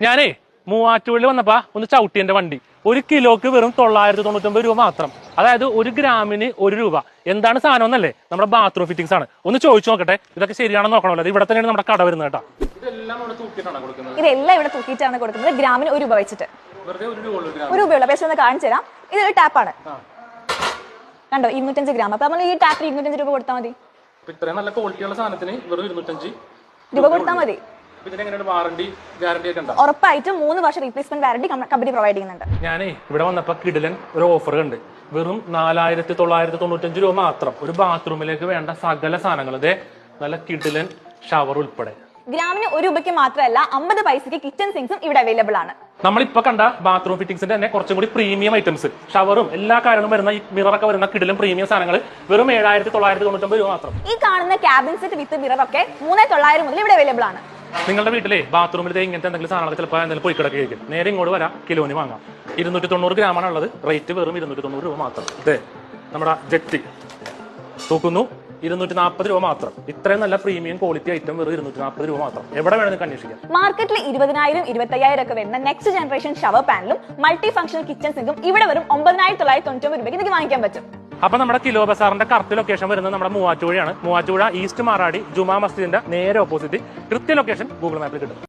ഞാനേ മൂവാറ്റുപുഴയിൽ വന്നപ്പോ ഒന്ന് ചവിട്ടിന്റെ വണ്ടി 1 കിലോക്ക് വെറും 999 രൂപ മാത്രം. അതായത് 1 ഗ്രാമിന് 1 രൂപ. എന്താണ് സാധനം എന്നല്ലേ? നമ്മുടെ ബാത്റൂം ഫിറ്റിംഗ്സ് ആണ്. ഒന്ന് ചോദിച്ചു നോക്കട്ടെ, ഇതൊക്കെ ശരിയാണെന്ന് നോക്കണമല്ലോ. ഇവിടെ തന്നെയാണ് നമ്മുടെ കട വരുന്നത് കേട്ടോ. ഇതെല്ലാം ഇവിടെ തൂക്കിയിട്ടാണ് കൊടുക്കുന്നത്. ഗ്രാമിന് 1 രൂപ വെച്ചിട്ട്. 1 രൂപയുള്ള പേസ്റ്റ് ഒന്ന് കാണിച്ചു തരാം. ഇതൊരു ടാപ്പാണ് കണ്ടോ, 205 ഗ്രാം. അപ്പൊ നമ്മൾ ഈ ടാപ്പിൽ 205 രൂപ കൊടുത്താൽ മതി. ഇത്രയും നല്ല ക്വാളിറ്റിയുള്ള സാധനത്തിന് വെറും 205 രൂപ കൊടുത്താൽ മതി. ഉറപ്പായിട്ടും 3 വർഷം റീപ്ലേസ്മെന്റ് വാറണ്ടി കമ്പനി പ്രൊവൈഡ് ചെയ്യുന്നുണ്ട്. ഞാനേ ഇവിടെ വന്നപ്പോ കിടിലൻ ഒരു ഓഫർ ഉണ്ട്. വെറും 4995 രൂപ മാത്രം. ഒരു ബാത്റൂമിലേക്ക് വേണ്ട സകല സാധനങ്ങൾ, ഇതേ നല്ല കിടിലൻ ഷവർ ഉൾപ്പെടെ. ഗ്രാമിന് 1 രൂപയ്ക്ക് മാത്രമല്ല 50 പൈസയ്ക്ക് കിച്ചൺ സിങ്സും ഇവിടെ അവൈലബിൾ ആണ്. നമ്മളിപ്പോ കണ്ട ബാത്റൂം ഫിറ്റിംഗ്സിന്റെ തന്നെ കുറച്ചും കൂടി പ്രീമിയം ഐറ്റംസ്, ഷവറും എല്ലാ കാര്യങ്ങളും വരുന്ന ഈ മിററൊക്കെ വരുന്ന കിടിലൻ പ്രീമിയം സാധനങ്ങൾ വെറും 7999 രൂപ മാത്രം. ഈ കാണുന്ന ക്യാബിൻ സെറ്റ് വിത്ത് മിററൊക്കെ 3900 മുതൽ ഇവിടെ അവൈലബിൾ ആണ്. നിങ്ങളുടെ വീട്ടിലെ ബാത്റൂമിൽ ഇങ്ങനത്തെ എന്തെങ്കിലും സാധനങ്ങൾ ചിലപ്പോൾ എന്തെങ്കിലും പോയി കിടക്കുകയായിരിക്കും. നേരെ ഇങ്ങോട്ട് വരാം, കിലോന് വാങ്ങാം. 290 ഗ്രാമാണ് ഉള്ളത്. റേറ്റ് വെറും 290 രൂപ മാത്രം. അതെ, നമ്മുടെ ജെറ്റ് തൂക്കുന്നു 240 രൂപ മാത്രം. ഇത്രയും നല്ല പ്രീമിയം ക്വാളിറ്റി ഐറ്റം വെറും 240 രൂപ മാത്രം. എവിടെ വേണം നിങ്ങൾക്ക് അന്വേഷിക്കാം. മാർക്കറ്റിൽ 20,000 25,000 ഒക്കെ വരുന്ന നെക്സ്റ്റ് ജനറേഷൻ ഷവർ പാനലും മൾട്ടി ഫംഗ്ഷണൽ കിച്ചൺ സിങ്കും ഇവിടെ വെറും 9,999 രൂപയ്ക്ക് നിങ്ങൾക്ക് വാങ്ങിക്കാൻ പറ്റും. അപ്പൊ നമ്മുടെ കിലോ ബസാറിന്റെ കറക്റ്റ് ലൊക്കേഷൻ വരുന്നത് നമ്മുടെ മൂവാറ്റുപുഴയാണ്. മൂവാറ്റുപുഴ ഈസ്റ്റ് മാറാടി ജുമാ മസ്ജിദിന്റെ നേരെ ഓപ്പോസിറ്റ്. കൃത്യ ലൊക്കേഷൻ ഗൂഗിൾ മാപ്പിൽ കിട്ടും.